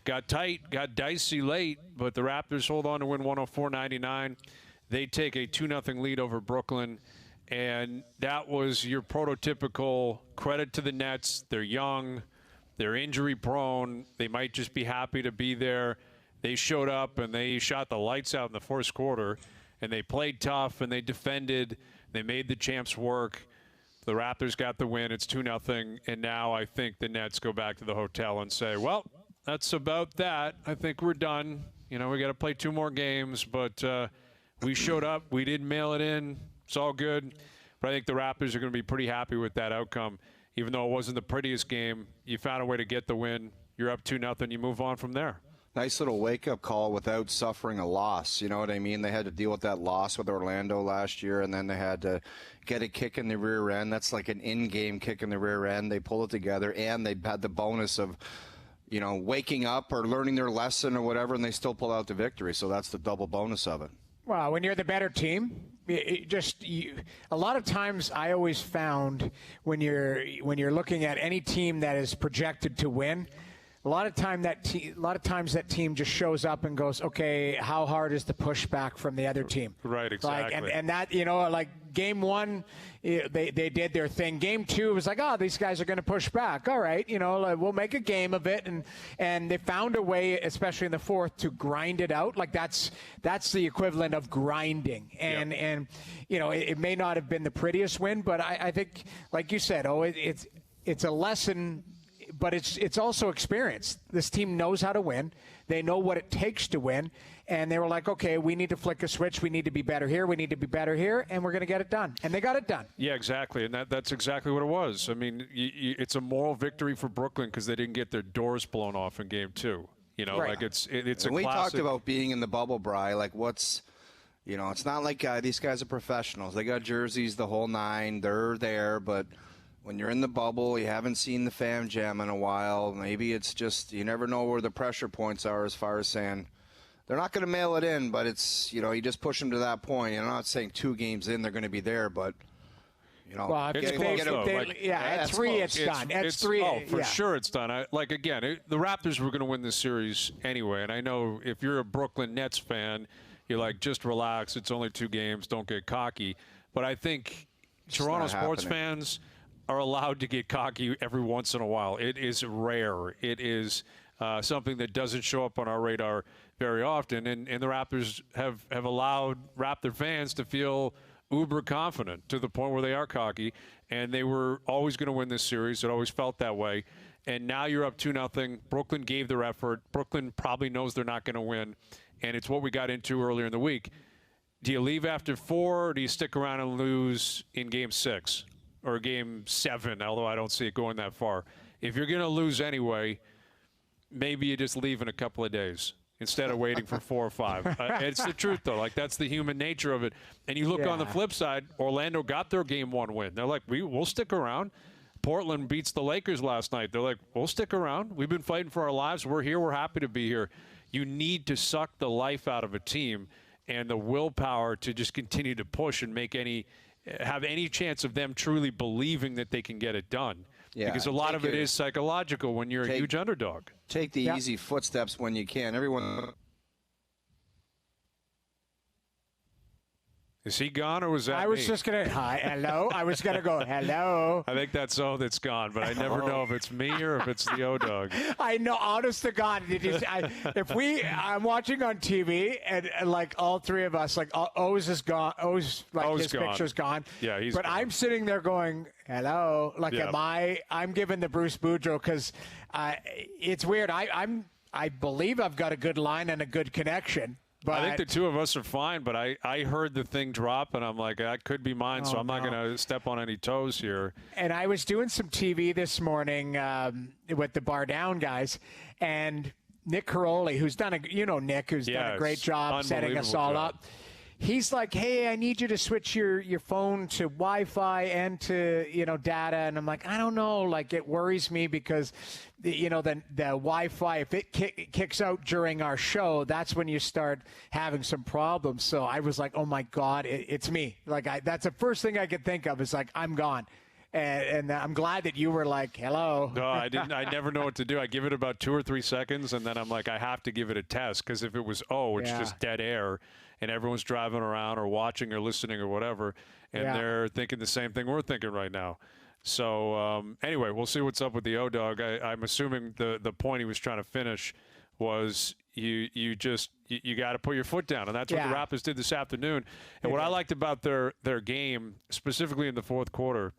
got tight, got dicey late, but the Raptors hold on to win 104-99. They take a 2-0 lead over Brooklyn, and that was your prototypical credit to the Nets. They're young. They're injury-prone. They might just be happy to be there. They showed up, and they shot the lights out in the first quarter, and they played tough, and they defended. They made the champs work. The Raptors got the win. It's 2-0, and now I think the Nets go back to the hotel and say, well, that's about that. I think we're done. We got to play 2 more games, but we showed up. We didn't mail it in. It's all good. But I think the Raptors are going to be pretty happy with that outcome. Even though it wasn't the prettiest game, you found a way to get the win. You're up 2-0. You move on from there. Nice little wake-up call without suffering a loss. You know what I mean? They had to deal with that loss with Orlando last year, and then they had to get a kick in the rear end. That's like an in-game kick in the rear end. They pull it together, and they had the bonus of, waking up or learning their lesson or whatever, and they still pull out the victory. So that's the double bonus of it. Well, when you're the better team, a lot of times I always found when you're looking at any team that is projected to win, a lot of times that team just shows up and goes, okay, how hard is the pushback from the other team? Right, exactly. And that, like game 1, they did their thing. Game 2, it was like, oh, these guys are going to push back. All right, we'll make a game of it. And they found a way, especially in the fourth, to grind it out. Like that's the equivalent of grinding. And it may not have been the prettiest win, but I think, like you said, it's a lesson. But it's also experience. This team knows how to win. They know what it takes to win. And they were like, okay, we need to flick a switch. We need to be better here. We need to be better here. And we're going to get it done. And they got it done. Yeah, exactly. And that's exactly what it was. I mean, it's a moral victory for Brooklyn because they didn't get their doors blown off in Game 2. Right. Like it's a classic. We talked about being in the bubble, Bri. Like what's – it's not like these guys are professionals. They got jerseys, the whole 9. They're there, but – when you're in the bubble, you haven't seen the fam jam in a while. Maybe it's just you never know where the pressure points are as far as saying they're not going to mail it in, but it's, you just push them to that point. I'm not saying 2 games in they're going to be there, but, Well, it's close, though. At 3, it's done. At 3, oh, for sure it's done. The Raptors were going to win this series anyway, and I know if you're a Brooklyn Nets fan, you're like, just relax. It's only 2 games. Don't get cocky. But I think Toronto sports fans are allowed to get cocky every once in a while. It is rare. It is something that doesn't show up on our radar very often. And the Raptors have allowed Raptor fans to feel uber confident to the point where they are cocky. And they were always going to win this series. It always felt that way. And now you're up 2-0. Brooklyn gave their effort. Brooklyn probably knows they're not going to win. And it's what we got into earlier in the week. Do you leave after 4 or do you stick around and lose in Game 6? Or Game 7, although I don't see it going that far. If you're going to lose anyway, maybe you just leave in a couple of days instead of waiting for 4 or 5. It's the truth, though. Like, that's the human nature of it. And you look on the flip side, Orlando got their Game 1 win. They're like, we'll stick around. Portland beats the Lakers last night. They're like, we'll stick around. We've been fighting for our lives. We're here. We're happy to be here. You need to suck the life out of a team and the willpower to just continue to push and have any chance of them truly believing that they can get it done. Yeah, because a lot of it is psychological when you're a huge underdog. Take the easy footsteps when you can. Everyone. Is he gone or was that I was just going to, hi, hello. I was going to go, hello. I think that's that's gone, but I never know if it's me or if it's the O-Dog. I know, honest to God. I'm watching on TV and like all 3 of us, like O's is gone. O's his gone. Picture's gone. Yeah, he's But gone. I'm sitting there going, hello. Like, I'm giving the Bruce Boudreau because it's weird. I believe I've got a good line and a good connection. But I think the 2 of us are fine, but I heard the thing drop, and I'm like, that could be mine, so I'm not going to step on any toes here. And I was doing some TV this morning with the Bar Down guys, and Nick Caroli, who's done Nick, who's done a great job setting us all up. He's like, hey, I need you to switch your phone to Wi-Fi and to, data. And I'm like, I don't know. Like, it worries me because, the Wi-Fi, if it kicks out during our show, that's when you start having some problems. So I was like, oh, my God, it's me. Like, that's the first thing I could think of is like, I'm gone. And I'm glad that you were like, hello. No, I didn't. I never know what to do. I give it about 2 or 3 seconds, and then I'm like, I have to give it a test, because if it was, it's just dead air, and everyone's driving around or watching or listening or whatever, and they're thinking the same thing we're thinking right now. So anyway, we'll see what's up with the O-Dog. I'm assuming the point he was trying to finish was you got to put your foot down, and that's what the Raptors did this afternoon. And what I liked about their game, specifically in the fourth quarter,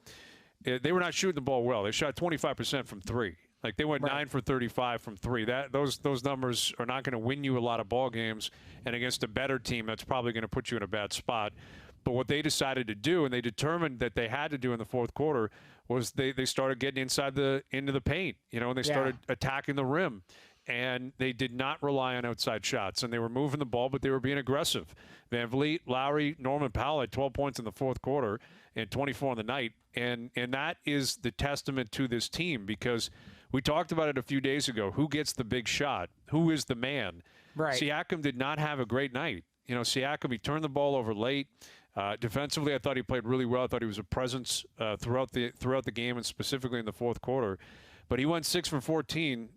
they were not shooting the ball well. They shot 25% from three. Like, they went 9 for 35 from three. Those numbers are not going to win you a lot of ball games, and against a better team, that's probably going to put you in a bad spot. But what they decided to do, and they determined that they had to do in the fourth quarter, was they started getting into the paint, and they started attacking the rim. And they did not rely on outside shots. And they were moving the ball, but they were being aggressive. Van Vliet, Lowry, Norman Powell had 12 points in the fourth quarter and 24 on the night. And that is the testament to this team, because we talked about it a few days ago. Who gets the big shot? Who is the man? Right. Siakam did not have a great night. Siakam, he turned the ball over late. Defensively, I thought he played really well. I thought he was a presence throughout the game, and specifically in the fourth quarter. But he went 6 for 14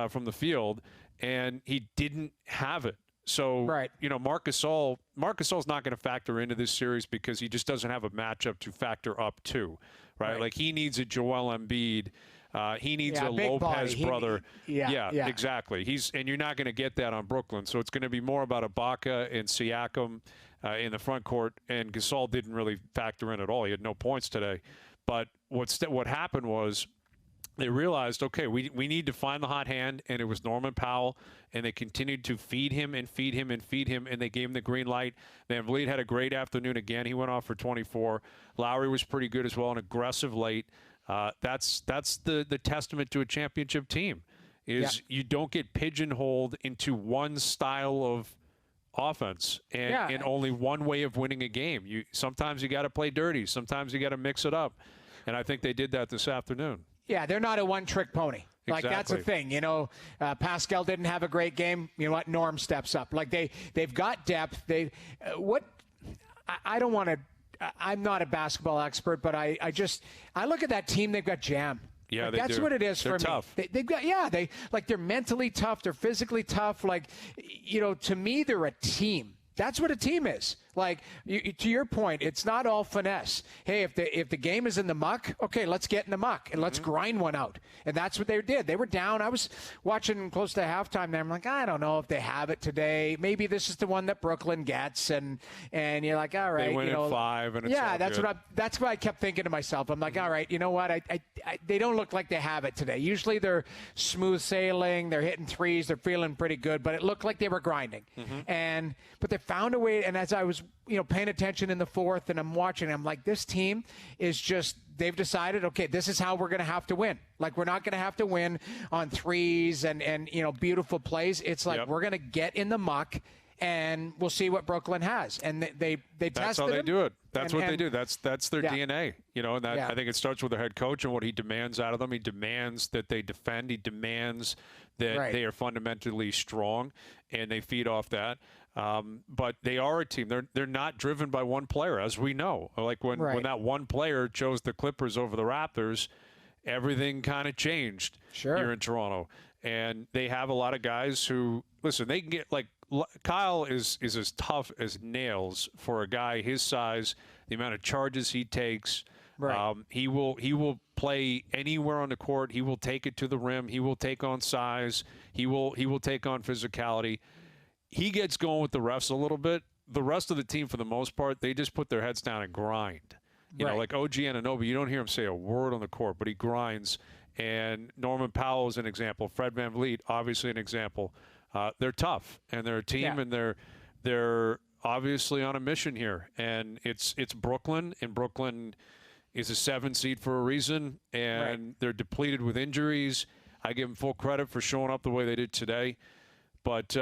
from the field, and he didn't have it. So, Marc Gasol's not going to factor into this series, because he just doesn't have a matchup to factor up to, right? Like, he needs a Joel Embiid. He needs a Lopez brother. Exactly. And you're not going to get that on Brooklyn. So it's going to be more about Ibaka and Siakam in the front court, and Gasol didn't really factor in at all. He had no points today. But what happened was, they realized, okay, we need to find the hot hand, and it was Norman Powell, and they continued to feed him and feed him and feed him, and they gave him the green light. Van Vliet had a great afternoon again. He went off for 24. Lowry was pretty good as well, and aggressive late. That's the testament to a championship team, is you don't get pigeonholed into one style of offense and only one way of winning a game. Sometimes you got to play dirty. Sometimes you got to mix it up, and I think they did that this afternoon. Yeah, they're not a one-trick pony. Like, exactly. That's the thing. Pascal didn't have a great game. You know what? Norm steps up. Like, they've got depth. I don't want to. I'm not a basketball expert, but I look at that team. They've got jam. Yeah, that's what it is They're for tough. me. They've got they're mentally tough. They're physically tough. Like, to me, they're a team. That's what a team is. Like, to your point, it's not all finesse. Hey, if the game is in the muck, okay, let's get in the muck and let's grind one out. And that's what they did. They were down. I was watching close to halftime there. I'm like, I don't know if they have it today. Maybe this is the one that Brooklyn gets. And you're like, all right. They win at 5, and it's all that's good. that's what I kept thinking to myself. I'm like, all right, you know what? They don't look like they have it today. Usually they're smooth sailing. They're hitting threes. They're feeling pretty good. But it looked like they were grinding. But they found a way. And as I was paying attention in the fourth, and I'm watching, I'm like, this team is just, they've decided, okay, this is how we're going to have to win. Like, we're not going to have to win on threes and beautiful plays. It's like, we're going to get in the muck, and we'll see what Brooklyn has. And they tested That's how they do it. That's what they do. That's their DNA. And that, I think it starts with their head coach and what he demands out of them. He demands that they defend. He demands that they are fundamentally strong, and they feed off that. But they are a team. They're not driven by one player, as we know. Like, when that one player chose the Clippers over the Raptors, everything kind of changed here in Toronto. And they have a lot of guys who, listen, they can get, like, Kyle is as tough as nails for a guy his size, the amount of charges he takes. He will play anywhere on the court. He will take it to the rim. He will take on size. He will take on physicality. He gets going with the refs a little bit. The rest of the team, for the most part, they just put their heads down and grind. Like OG Anunoby, you don't hear him say a word on the court, but he grinds. And Norman Powell is an example. Fred VanVleet, obviously an example. They're tough, and they're a team, and they're obviously on a mission here. And it's Brooklyn, and Brooklyn is a 7 seed for a reason, and they're depleted with injuries. I give them full credit for showing up the way they did today. But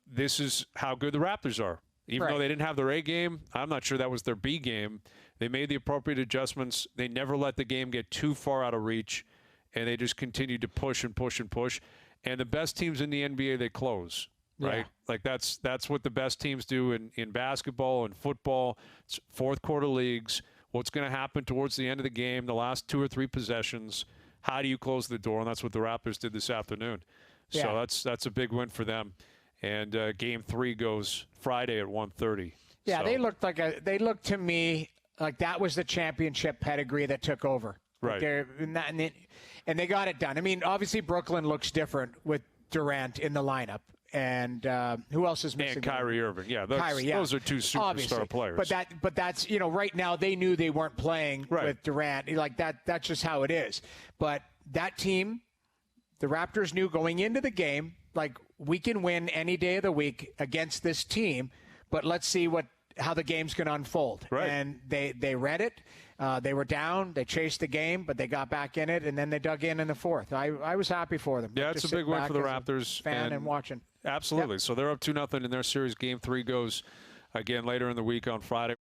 this is how good the Raptors are. Even though they didn't have their A game, I'm not sure that was their B game. They made the appropriate adjustments. They never let the game get too far out of reach, and they just continued to push and push and push. And the best teams in the NBA, they close, right? Like, that's what the best teams do in basketball and football. It's fourth quarter leagues. what's going to happen towards the end of the game, the last 2 or 3 possessions. How do you close the door? And that's what the Raptors did this afternoon. So that's a big win for them. And Game 3 goes Friday at 1:30. Yeah, so. they looked to me like that was the championship pedigree that took over. Right. And they got it done. I mean, obviously Brooklyn looks different with Durant in the lineup. And who else is missing? And Kyrie Irving. Yeah, those are 2 superstar obviously. players. But that's right now they knew they weren't playing with Durant. Like that's just how it is. But that team, the Raptors knew going into the game, like we can win any day of the week against this team, but let's see how the game's going to unfold. Right. And they read it. They were down. They chased the game, but they got back in it, and then they dug in the fourth. I was happy for them. Yeah, it's a big win for the Raptors. Fan and watching. Absolutely. Yep. So they're up 2-0 in their series. Game 3 goes again later in the week on Friday.